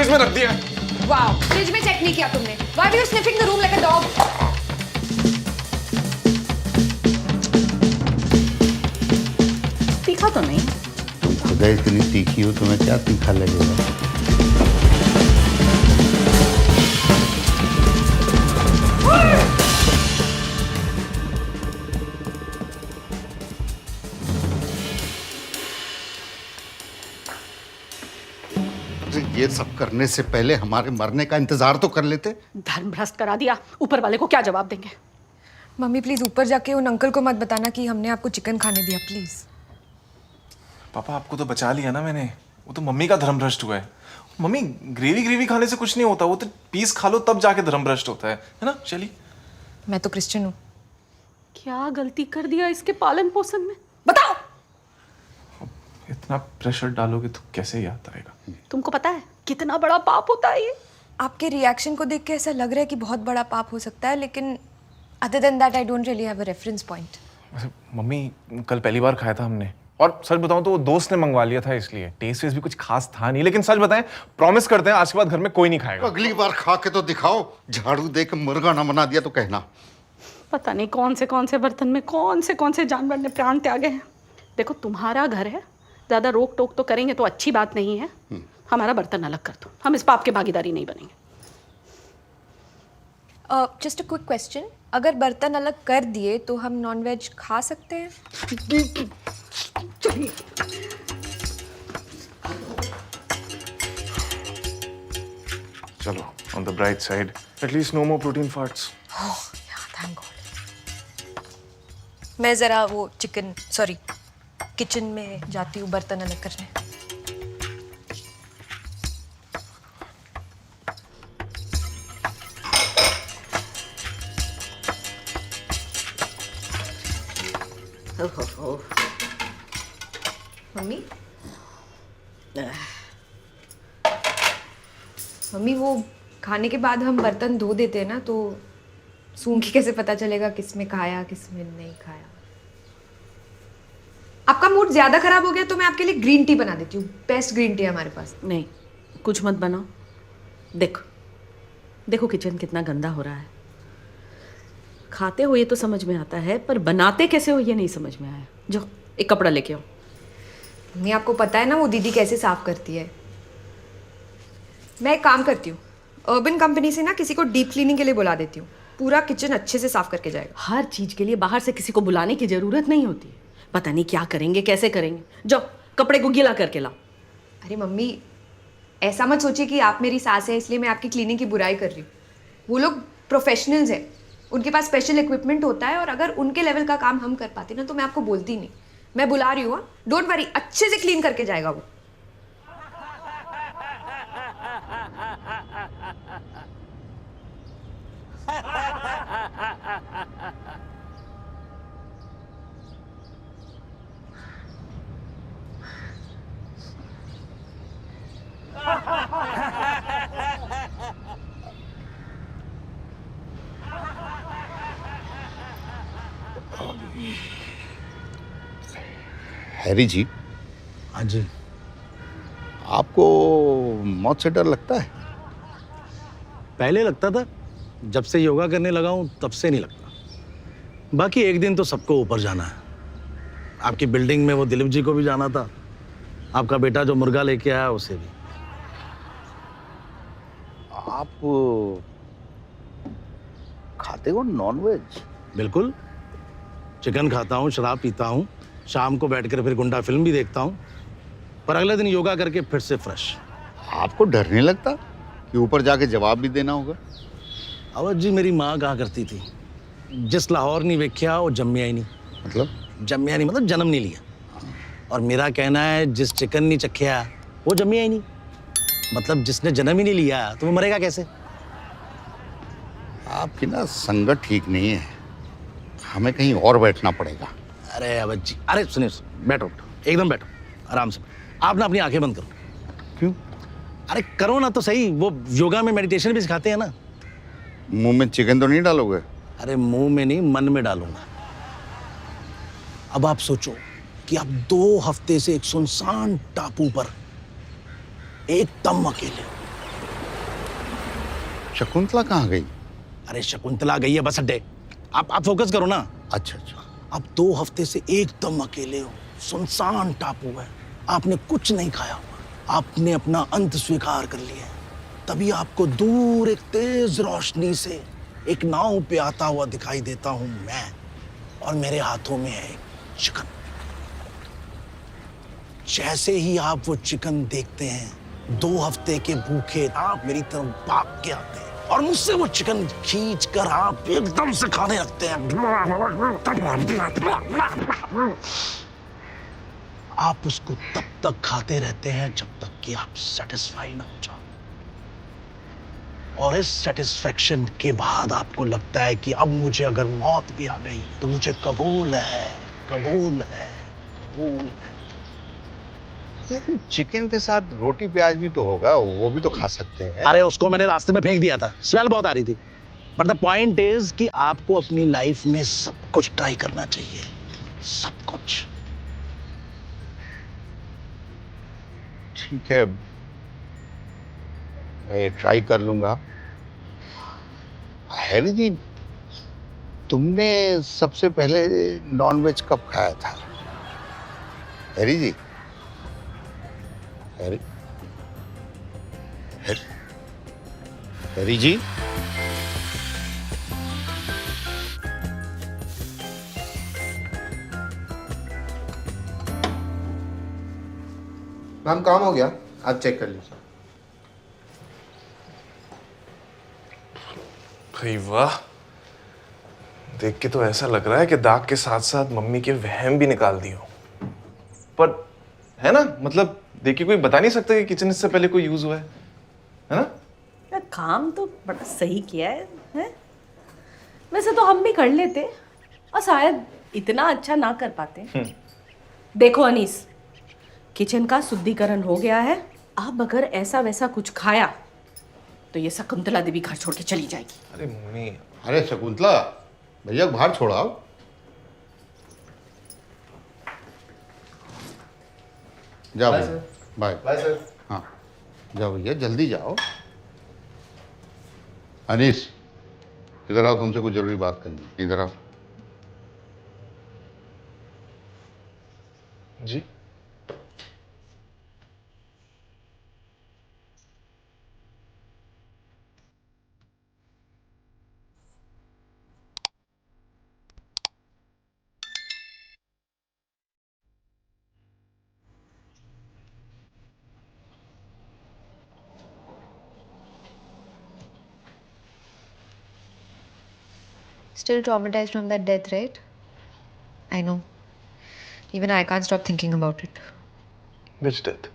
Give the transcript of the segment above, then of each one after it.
Fridge में रख दिया। वाओ, फ्रिज में चेक नहीं किया तुमने। Why were you sniffing the room like a dog? तीखा तो नहीं? खुदा इतनी तीखी हो तुम्हें क्या तीखा लगेगा? ये सब करने से पहले हमारे मरने का इंतजार तो कर लेते। धर्म भ्रष्ट करा दिया, ऊपर वाले को क्या जवाब देंगे? मम्मी प्लीज ऊपर जाके उन अंकल को मत बताना कि हमने आपको चिकन खाने दिया, प्लीज। पापा आपको तो बचा लिया ना मैंने, वो तो मम्मी का धर्म भ्रष्ट हुआ है। मम्मी ग्रेवी खाने से कुछ नहीं होता, वो तो पीस खा लो तब जाके धर्म भ्रष्ट होता है ना चली? मैं तो क्रिश्चियन हूँ। क्या गलती कर दिया इसके पालन पोषण में, बताओ। इतना प्रेशर डालोगे तो कैसे याद आएगा? तुमको पता है कितना बड़ा पाप होता है ये? आपके रिएक्शन को देख के ऐसा लग रहा है कि बहुत बड़ा पाप हो सकता है, लेकिन other than that I don't really have a reference point. Mummy कल पहली बार खाया था हमने, और सच बताऊं तो वो दोस्त ने मंगवा लिया था, इसलिए टेस्ट वेस्ट भी कुछ खास था नहीं। लेकिन सच बताएं, प्रॉमिस करते हैं आज के बाद घर में कोई नहीं खाएगा। अगली बार खा के तो दिखाओ, झाड़ू दे के मुर्गा ना बना दिया तो कहना। पता नहीं कौन से बर्तन में कौन से जानवर ने प्राण त्यागे हैं। देखो तुम्हारा घर है, ज्यादा रोक टोक तो करेंगे तो अच्छी बात नहीं है। हमारा बर्तन अलग कर दो, हम इस पाप के भागीदारी नहीं बनेंगे। जस्ट अ क्विक क्वेश्चन, अगर बर्तन अलग कर दिए तो हम नॉनवेज खा सकते हैं? चलिए। चलो, on the bright side, at least no more protein farts. Thank God. मैं जरा वो किचन में जाती हूँ बर्तन अलग करने। मम्मी मम्मी वो खाने के बाद हम बर्तन धो देते हैं ना, तो सूंघ के कैसे पता चलेगा किसमें खाया किसमें नहीं खाया? आपका मूड ज्यादा खराब हो गया तो मैं आपके लिए ग्रीन टी बना देती हूँ। बेस्ट ग्रीन टी है हमारे पास। नहीं, कुछ मत बनाओ। देखो किचन कितना गंदा हो रहा है। खाते हो ये तो समझ में आता है, पर बनाते कैसे हो ये नहीं समझ में आया। जाओ एक कपड़ा लेके आओ। मम्मी आपको पता है ना वो दीदी कैसे साफ करती है। मैं एक काम करती हूँ, अर्बन कंपनी से ना किसी को डीप क्लीनिंग के लिए बुला देती हूँ, पूरा किचन अच्छे से साफ करके जाएगा। हर चीज के लिए बाहर से किसी को बुलाने की जरूरत नहीं होती। पता नहीं क्या करेंगे कैसे करेंगे। जाओ कपड़े को गीला करके लाओ। अरे मम्मी ऐसा मत सोचिए कि आप मेरी सास है इसलिए मैं आपकी क्लीनिंग की बुराई कर रही हूँ। वो लोग प्रोफेशनल्स हैं, उनके पास स्पेशल इक्विपमेंट होता है, और अगर उनके लेवल का काम हम कर पाते ना तो मैं आपको बोलती नहीं। मैं बुला रही हूँ, डोंट वरी, अच्छे से क्लीन करके जाएगा वो। हैरी जी। हाँ जी। आपको मौत से डर लगता है? पहले लगता था, जब से योगा करने लगा हूँ तब से नहीं लगता। बाकी एक दिन तो सबको ऊपर जाना है। आपकी बिल्डिंग में वो दिलीप जी को भी जाना था, आपका बेटा जो मुर्गा लेके आया उसे भी। आप खाते हो नॉनवेज? बिल्कुल, चिकन खाता हूँ, शराब पीता हूँ, शाम को बैठकर फिर गुंडा फिल्म भी देखता हूँ, पर अगले दिन योगा करके फिर से फ्रेश। आपको डर नहीं लगता कि ऊपर जाके जवाब भी देना होगा? अवध जी, मेरी माँ कहा करती थी, जिस लाहौर नहीं वेख्या वो जम्मिया ही नहीं। मतलब? जम्मिया नहीं मतलब जन्म नहीं लिया। और मेरा कहना है, जिस चिकन नहीं चखिया वो जम्मिया ही नहीं। मतलब जिसने जन्म ही नहीं लिया तो वो मरेगा कैसे? आपकी ना संगत ठीक नहीं है, हमें कहीं और बैठना पड़ेगा। अरे अवध जी, अरे सुनिए, बैठो एकदम बैठो, आराम से। आप ना अपनी आंखें बंद करो। क्यों? अरे करो ना तो सही, वो योगा में मेडिटेशन भी सिखाते हैं ना। मुंह में चिकन तो नहीं डालोगे? अरे मुंह में नहीं, मन में डालूंगा। अब आप सोचो कि आप 2 हफ्ते से एक सुनसान टापू पर एकदम अकेले, शकुंतला कहाँ गई? अरे शकुंतला गई है बस अड्डे। आप फोकस करो ना। अच्छा अच्छा। अब 2 हफ्ते से एकदम अकेले हो, सुनसान टापू है, आपने कुछ नहीं खाया हुआ, आपने अपना अंत स्वीकार कर लिया है। तभी आपको दूर एक तेज रोशनी से एक नाव पे आता हुआ दिखाई देता हूं मैं, और मेरे हाथों में है चिकन। जैसे ही आप वो चिकन देखते हैं, 2 हफ्ते के भूखे आप मेरी तरफ भाग के आते हैं और मुझसे वो चिकन खींच कर आप एकदम से खाने लगते हैं। आप उसको तब तक खाते रहते हैं जब तक कि आप सेटिस्फाई ना हो जाओ, और इस सेटिस्फेक्शन के बाद आपको लगता है कि अब मुझे अगर मौत भी आ गई तो मुझे कबूल है, कबूल है, कबूल है। चिकन के साथ रोटी प्याज भी तो होगा, वो भी तो खा सकते हैं। अरे उसको मैंने रास्ते में फेंक दिया था, स्मेल बहुत आ रही थी। बट द पॉइंट इज कि आपको अपनी लाइफ में सब कुछ ट्राई करना चाहिए, सब कुछ। ठीक है, मैं ट्राई कर लूंगा। हैरी जी, तुमने सबसे पहले नॉनवेज कब खाया था? हैरी जी, हैरी हैरी, हैरी जी, मैम काम हो गया, आप चेक कर लीजिए। भाई वाह, देख के तो ऐसा लग रहा है कि दाग के साथ साथ मम्मी के वहम भी निकाल दिए हो। पर है ना, मतलब देख के कोई बता नहीं सकता कि किचन इससे पहले कोई यूज हुआ है ना? यार काम तो बड़ा सही किया है? वैसे तो हम भी कर लेते और शायद इतना अच्छा ना कर पाते। देखो अनीस, किचन का शुद्धिकरण हो गया है। अब अगर ऐसा वैसा कुछ खाया तो ये शकुंतला देवी घर छोड़ के चली जाएगी। अरे मम्मी, अरे शकुंतला, भैया को बाहर छोड़ाओ। जाओ बाय भैया, सर। Bye bye sir. हाँ, जाओ भैया, जल्दी जाओ। अनीस, इधर आओ, तुमसे कुछ जरूरी बात करनी है। इधर आओ। जी Still traumatized from that death, right? I know. Even I can't stop thinking about it. Which death?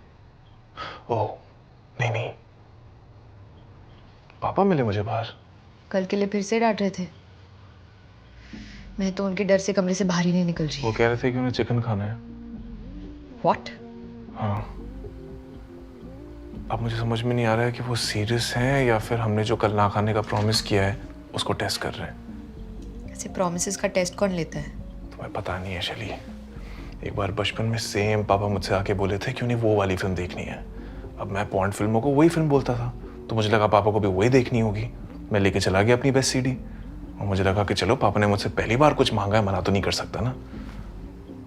Oh नहीं नहीं, पापा मिले मुझे बाहर। कल के लिए फिर से डांट रहे थे। मैं तो उनके डर से कमरे से बाहर ही नहीं निकल रही। वो कह रहे थे कि उन्हें चिकन खाना है। What? हाँ, अब मुझे समझ में नहीं आ रहा है कि वो सीरियस हैं या फिर हमने जो कल ना खाने का प्रॉमिस किया है उसको टेस्ट कर रहे हैं। ऐसे प्रॉमिसेस का टेस्ट कौन लेता है? तुम्हें पता नहीं है शैली, एक बार बचपन में सेम पापा मुझसे आके बोले थे कि उन्हें वो वाली फिल्म देखनी है। अब मैं पॉन्ड फिल्मों को वही फिल्म बोलता था, तो मुझे लगा पापा को भी वही देखनी होगी। मैं लेके चला गया अपनी बेस्ट सीडी, और मुझे लगा कि चलो पापा ने मुझसे पहली बार कुछ मांगा है, मना तो नहीं कर सकता ना।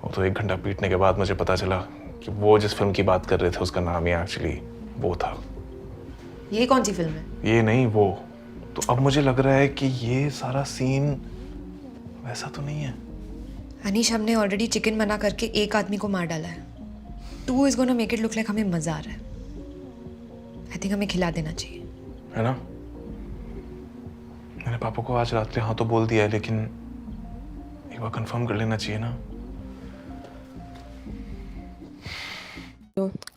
वो तो 1 घंटा पीटने के बाद मुझे पता चला कि वो जिस फिल्म की बात कर रहे थे उसका नाम ही एक्चुअली वो था। ये कौन सी फिल्म है? ये नहीं, वो। तो अब मुझे लग रहा है कि ये सारा सीन वैसा तो नहीं है। अनीश, हमने ऑलरेडी चिकन मना करके एक आदमी को मार डाला है। 2 is gonna make it look like हमें मजा आ रहा है। आई थिंक हमें खिला देना चाहिए, है ना? मैंने पापा को आज रात हाँ तो बोल दिया है, लेकिन एक बार कंफर्म कर लेना चाहिए ना।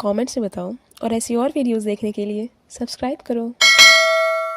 कमेंट्स में बताओ, और ऐसी और वीडियोस देखने के लिए सब्सक्राइब करो।